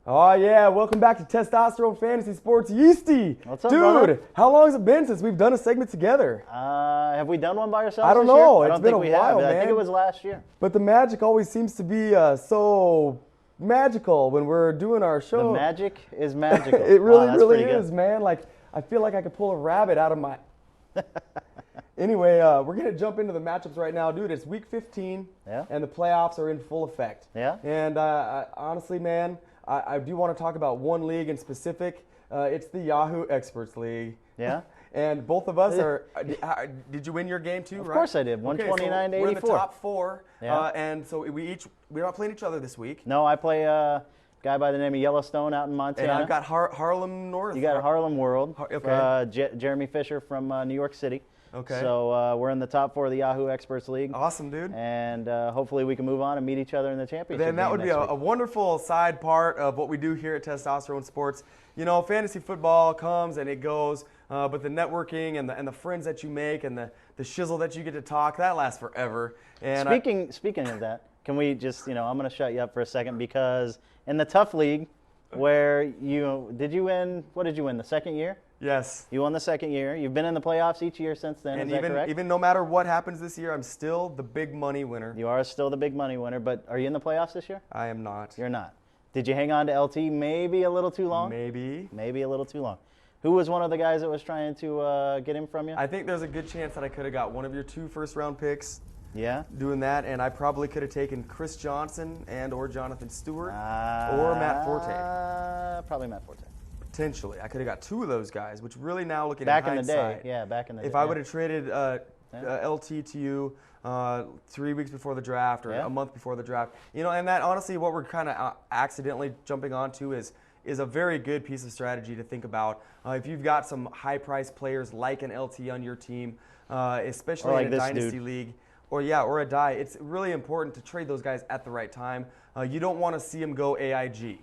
Oh yeah, welcome back to Testosterone Fantasy Sports Yeastie. What's up, dude? brother? How long has it been since we've done a segment together? Have we done one by ourselves I don't this year? know. I It's don't been think a we while, have. I think man. it was last year. But the magic always seems to be so magical when we're doing our The show. magic is magical. It really, Wow, that's really pretty is, good. man. Like I feel like I could pull a rabbit out of my. Anyway, we're gonna jump into the matchups right now, dude. It's week 15, Yeah. and the playoffs are in full effect. Yeah. And honestly, man, I do want to talk about one league in specific. It's the Yahoo Experts League. Yeah. And both of us are. Did you win your game too? Of right? course I did. Okay, so 129 to we're in the 84. top four. Yeah. And so we're not playing each other this week. No, I play a guy by the name of Yellowstone out in Montana. And I've got Harlem North. You got Harlem World. Okay. Jeremy Fisher from New York City. Okay. So we're in the top four of the Yahoo Experts League. Awesome, dude. And hopefully we can move on and meet each other in the championship. Then that game would be next a week. wonderful side part of what we do here at Testosterone Sports. You know, fantasy football comes and it goes, but the networking and the friends that you make and the shizzle that you get to talk, that lasts forever. And Speaking of that, can we just, I'm going to shut you up for a second because in the tough league where did you win, what did you win, the second year? yes. You won the second year. You've been in the playoffs each year since then, And is that correct? even no matter what happens this year, I'm still the big money winner. You are still the big money winner, but are you in the playoffs this year? I am not. You're not. Did you hang on to LT maybe a little too long? Maybe. Maybe a little too long. Who was one of the guys that was trying to get him from you? I think there's a good chance that I could have got one of your 2 first-round picks Yeah? doing that, and I probably could have taken Chris Johnson and or Jonathan Stewart or Matt Forte. Probably Matt Forte. Potentially. I could have got 2 of those guys, which really now looking Back in in the hindsight. day. Yeah, back in the day. If I yeah. would have traded LT to you 3 weeks before the draft or Yeah. a month before the draft, and that honestly what we're kind of accidentally jumping onto is a very good piece of strategy to think about. If you've got some high-priced players like an LT on your team, especially Or like in a this dynasty dude. league, or a die, it's really important to trade those guys at the right time. You don't want to see them go AIG.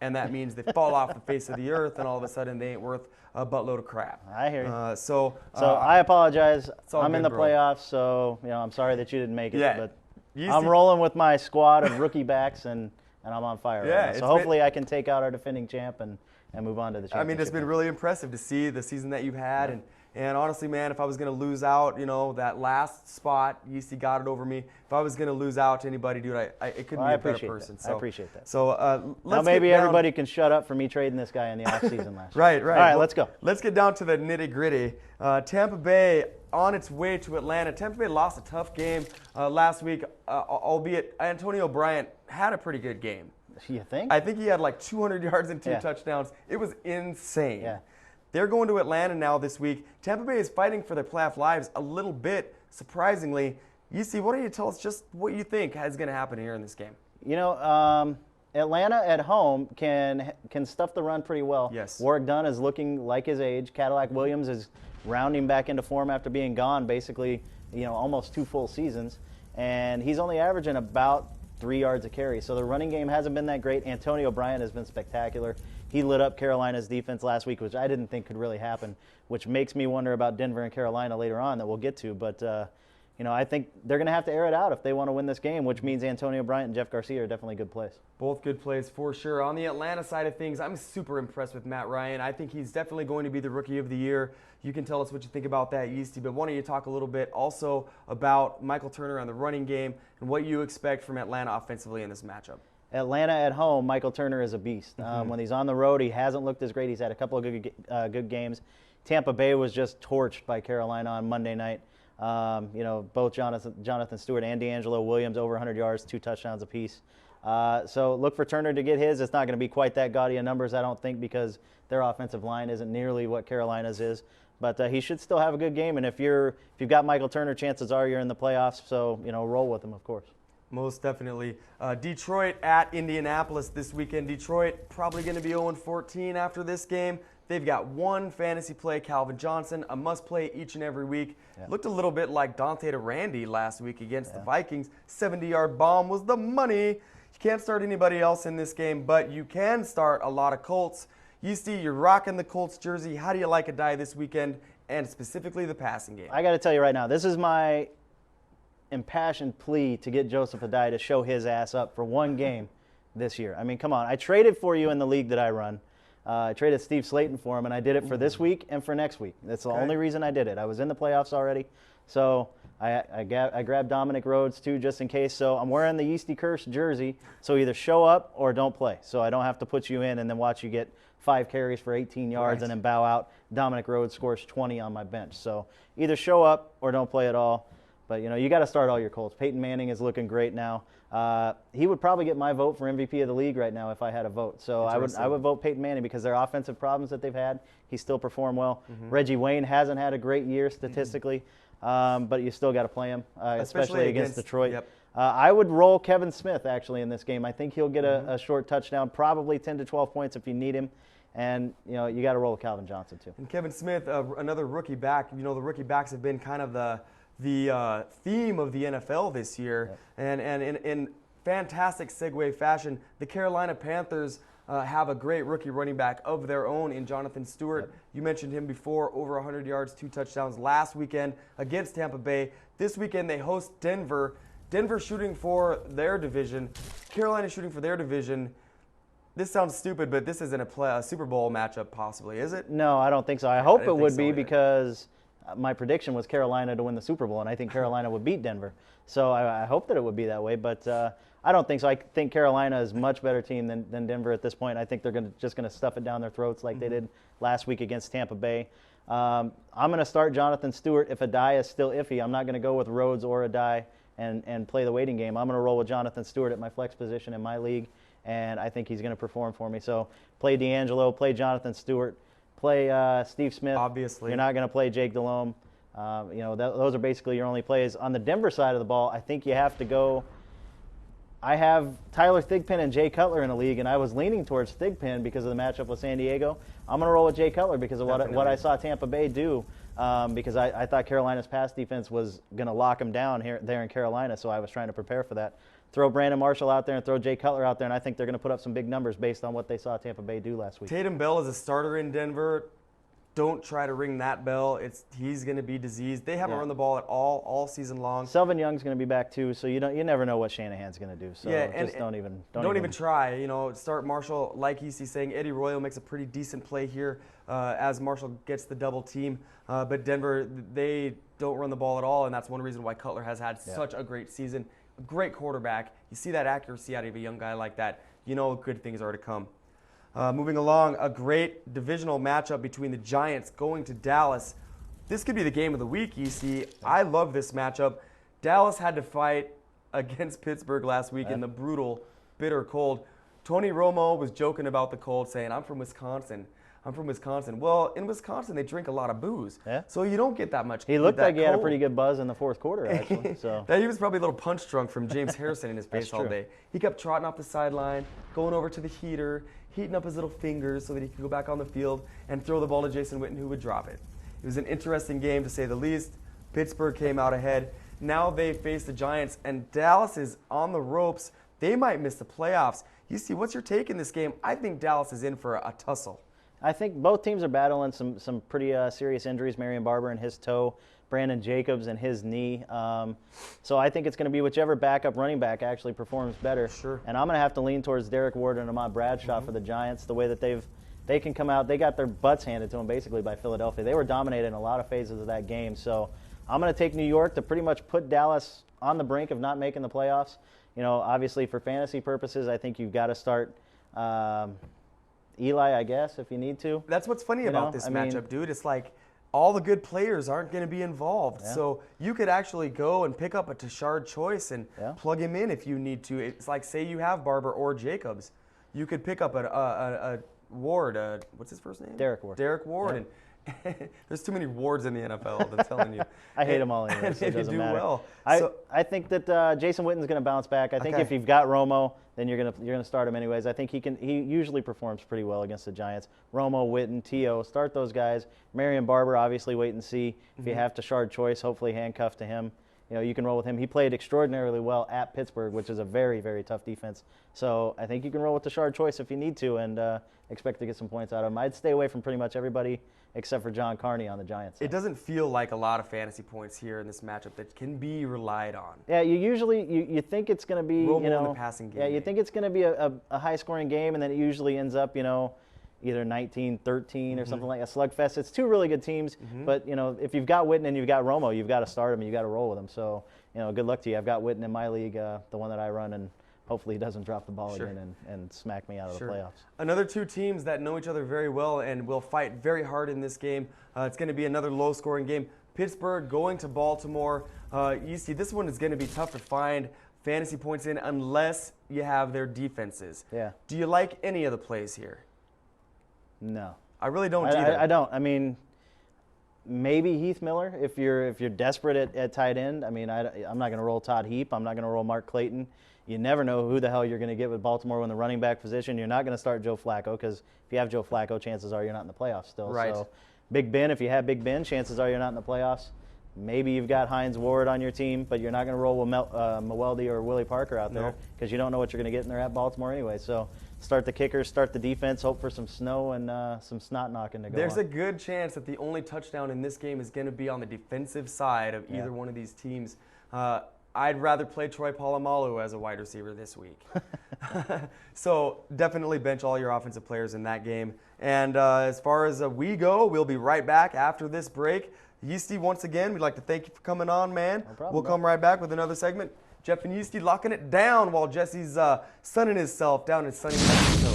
And that means they fall off the face of the earth, and all of a sudden they ain't worth a buttload of crap. I hear you. So I apologize. all I'm in good, the bro. playoffs, so I'm sorry that you didn't make it. Yeah. But Yeastie- I'm rolling with my squad of rookie backs, and I'm on fire. Yeah, right now. it's So hopefully I can take out our defending champ and move on to the championship. I mean, it's been really impressive to see the season that you've had, and honestly, man, if I was going to lose out, that last spot, Yeastie got it over me. If I was going to lose out to anybody, dude, it couldn't be a better person. That. I appreciate that. So Now let's maybe get down- everybody can shut up for me trading this guy in the offseason last year. Right. All right, Well, let's go. Let's get down to the nitty gritty. Tampa Bay on its way to Atlanta. Tampa Bay lost a tough game last week, albeit Antonio Bryant had a pretty good game. You think? I think he had like 200 yards and 2 Yeah. touchdowns. It was insane. Yeah. They're going to Atlanta now this week. Tampa Bay is fighting for their playoff lives a little bit, surprisingly. Yeastie, why don't you tell us just what you think is going to happen here in this game? Atlanta at home can stuff the run pretty well. Yes. Warwick Dunn is looking like his age. Cadillac Williams is rounding back into form after being gone basically, almost 2 full seasons. And he's only averaging about 3 yards a carry. So the running game hasn't been that great. Antonio Bryant has been spectacular. He lit up Carolina's defense last week, which I didn't think could really happen, which makes me wonder about Denver and Carolina later on that we'll get to. But, I think they're going to have to air it out if they want to win this game, which means Antonio Bryant and Jeff Garcia are definitely good plays. Both good plays for sure. On the Atlanta side of things, I'm super impressed with Matt Ryan. I think he's definitely going to be the Rookie of the Year. You can tell us what you think about that, Yeastie. But why don't you talk a little bit also about Michael Turner on the running game and what you expect from Atlanta offensively in this matchup? Atlanta at home, Michael Turner is a beast. When he's on the road, he hasn't looked as great. He's had a couple of good games. Tampa Bay was just torched by Carolina on Monday night. Both Jonathan Stewart and D'Angelo Williams over 100 yards, 2 touchdowns apiece. So look for Turner to get his. It's not going to be quite that gaudy of numbers, I don't think, because their offensive line isn't nearly what Carolina's is. But he should still have a good game. And if you've got Michael Turner, chances are you're in the playoffs. So roll with him, of course. Most definitely. Detroit at Indianapolis this weekend. Detroit probably going to be 0-14 after this game. They've got one fantasy play, Calvin Johnson, a must-play each and every week. Yeah. Looked a little bit like Dante to Randy last week against the Vikings. 70-yard bomb was the money. You can't start anybody else in this game, but you can start a lot of Colts. Yeastie, you're rocking the Colts jersey. How do you like a die this weekend, and specifically the passing game? I got to tell you right now, this is my impassioned plea to get Joseph Adai to show his ass up for one game this year. I mean, come on. I traded for you in the league that I run. I traded Steve Slayton for him, and I did it for this week and for next week. That's the only reason I did it. I was in the playoffs already, so I grabbed Dominic Rhodes too, just in case. So I'm wearing the Yeastie Curse jersey, so either show up or don't play. So I don't have to put you in and then watch you get 5 carries for 18 yards and then bow out. Dominic Rhodes scores 20 on my bench. So either show up or don't play at all. But, you know, you got to start all your Colts. Peyton Manning is looking great now. He would probably get my vote for MVP of the league right now if I had a vote. So I would vote Peyton Manning because their offensive problems that they've had, he still performed well. Reggie Wayne hasn't had a great year statistically, but you still got to play him, especially against Detroit. Yep. I would roll Kevin Smith actually in this game. I think he'll get a short touchdown, probably 10 to 12 points if you need him. And, you know, you got to roll Calvin Johnson too. And Kevin Smith, another rookie back. You know, the rookie backs have been kind of the theme of the NFL this year. Yep. And in fantastic segue fashion, the Carolina Panthers have a great rookie running back of their own in Jonathan Stewart. Yep. You mentioned him before, over 100 yards, 2 touchdowns last weekend against Tampa Bay. This weekend they host Denver. Denver shooting for their division. Carolina shooting for their division. This sounds stupid, but this isn't a Super Bowl matchup possibly, is it? No, I don't think so. I hope it would be because my prediction was Carolina to win the Super Bowl, and I think Carolina would beat Denver. So I hope that it would be that way, but I don't think so. I think Carolina is a much better team than Denver at this point. I think they're just going to stuff it down their throats like they did last week against Tampa Bay. I'm going to start Jonathan Stewart. If Adai is still iffy, I'm not going to go with Rhodes or Adai and play the waiting game. I'm going to roll with Jonathan Stewart at my flex position in my league, and I think he's going to perform for me. So play D'Angelo, play Jonathan Stewart, play Steve Smith. Obviously. You're not going to play Jake Delhomme. You know, those are basically your only plays. On the Denver side of the ball, I think you have to go. I have Tyler Thigpen and Jay Cutler in a league, and I was leaning towards Thigpen because of the matchup with San Diego. I'm going to roll with Jay Cutler because of what I saw Tampa Bay do, because I thought Carolina's pass defense was going to lock them down there in Carolina, so I was trying to prepare for that. Throw Brandon Marshall out there and throw Jay Cutler out there, and I think they're going to put up some big numbers based on what they saw Tampa Bay do last week. Tatum Bell is a starter in Denver. Don't try to ring that bell. He's going to be diseased. They haven't run the ball at all season long. Selvin Young's going to be back too, so you never know what Shanahan's going to do. So just don't even try. You know, start Marshall like Yeastie's saying. Eddie Royal makes a pretty decent play here as Marshall gets the double team. But Denver, they don't run the ball at all, and that's one reason why Cutler has had such a great season. A great quarterback. You see that accuracy out of a young guy like that, you know good things are to come. Moving along, a great divisional matchup between the Giants going to Dallas. This could be the game of the week, Yeastie. I love this matchup. Dallas had to fight against Pittsburgh last week in the brutal, bitter cold. Tony Romo was joking about the cold, saying, I'm from Wisconsin. Well, in Wisconsin, they drink a lot of booze. Yeah. So you don't get that much. He looked like he had a pretty good buzz in the fourth quarter, actually. So he was probably a little punch drunk from James Harrison in his face all day. He kept trotting off the sideline, going over to the heater, heating up his little fingers so that he could go back on the field and throw the ball to Jason Witten, who would drop it. It was an interesting game, to say the least. Pittsburgh came out ahead. Now they face the Giants, and Dallas is on the ropes. They might miss the playoffs. Yeastie, what's your take in this game? I think Dallas is in for a tussle. I think both teams are battling some pretty serious injuries. Marion Barber and his toe, Brandon Jacobs and his knee. So I think it's going to be whichever backup running back actually performs better. Sure. And I'm going to have to lean towards Derek Ward and Ahmad Bradshaw for the Giants. The way that they can come out, they got their butts handed to them basically by Philadelphia. They were dominated in a lot of phases of that game. So I'm going to take New York to pretty much put Dallas on the brink of not making the playoffs. You know, obviously for fantasy purposes, I think you've got to start Eli, I guess, if you need to. That's what's funny about this matchup, dude. It's like all the good players aren't going to be involved. Yeah. So you could actually go and pick up a Tashard Choice and plug him in if you need to. It's like, say you have Barber or Jacobs. You could pick up a Ward. What's his first name? Derek Ward. Derek Ward. Yeah. And there's too many Wards in the NFL, I'm telling you. I hate them all anyway, so it doesn't matter. Well. I think that Jason Witten's going to bounce back. I think if you've got Romo, then you're gonna start him anyways. I think he usually performs pretty well against the Giants. Romo, Witten, T.O., start those guys. Marion Barber, obviously wait and see. If you have Tashard Choice, hopefully handcuff to him. you can roll with him. He played extraordinarily well at Pittsburgh, which is a very, very tough defense. So I think you can roll with the Shard choice if you need to and expect to get some points out of him. I'd stay away from pretty much everybody except for John Carney on the Giants side. It doesn't feel like a lot of fantasy points here in this matchup that can be relied on. Yeah, you think it's going to be, in the passing game. Yeah, you think it's going to be a high-scoring game, and then it usually ends up, either 19-13 or something like a slugfest. It's two really good teams, but if you've got Witten and you've got Romo, you've got to start them and you've got to roll with them. So good luck to you. I've got Witten in my league, the one that I run, and hopefully he doesn't drop the ball again and smack me out of the playoffs. Another two teams that know each other very well and will fight very hard in this game. It's going to be another low-scoring game. Pittsburgh going to Baltimore. Yeastie, this one is going to be tough to find fantasy points in unless you have their defenses. Yeah. Do you like any of the plays here? No. I really don't either. I don't. I mean, maybe Heath Miller if you're desperate at tight end. I mean, I'm not going to roll Todd Heap. I'm not going to roll Mark Clayton. You never know who the hell you're going to get with Baltimore in the running back position. You're not going to start Joe Flacco because if you have Joe Flacco, chances are you're not in the playoffs still. Right. So Big Ben, if you have Big Ben, chances are you're not in the playoffs. Maybe you've got Hines Ward on your team, but you're not going to roll with Meweldy or Willie Parker out there because you don't know what you're going to get in there at Baltimore anyway. So start the kickers, start the defense, hope for some snow and some snot knocking to go There's on. a good chance that the only touchdown in this game is going to be on the defensive side of either one of these teams. I'd rather play Troy Polamalu as a wide receiver this week. So definitely bench all your offensive players in that game. And as far as we go, we'll be right back after this break. Yeastie, once again, we'd like to thank you for coming on, man. No problem, we'll come right back with another segment. Jeff and Yeastie locking it down while Jesse's sunning himself down in sunny Mexico.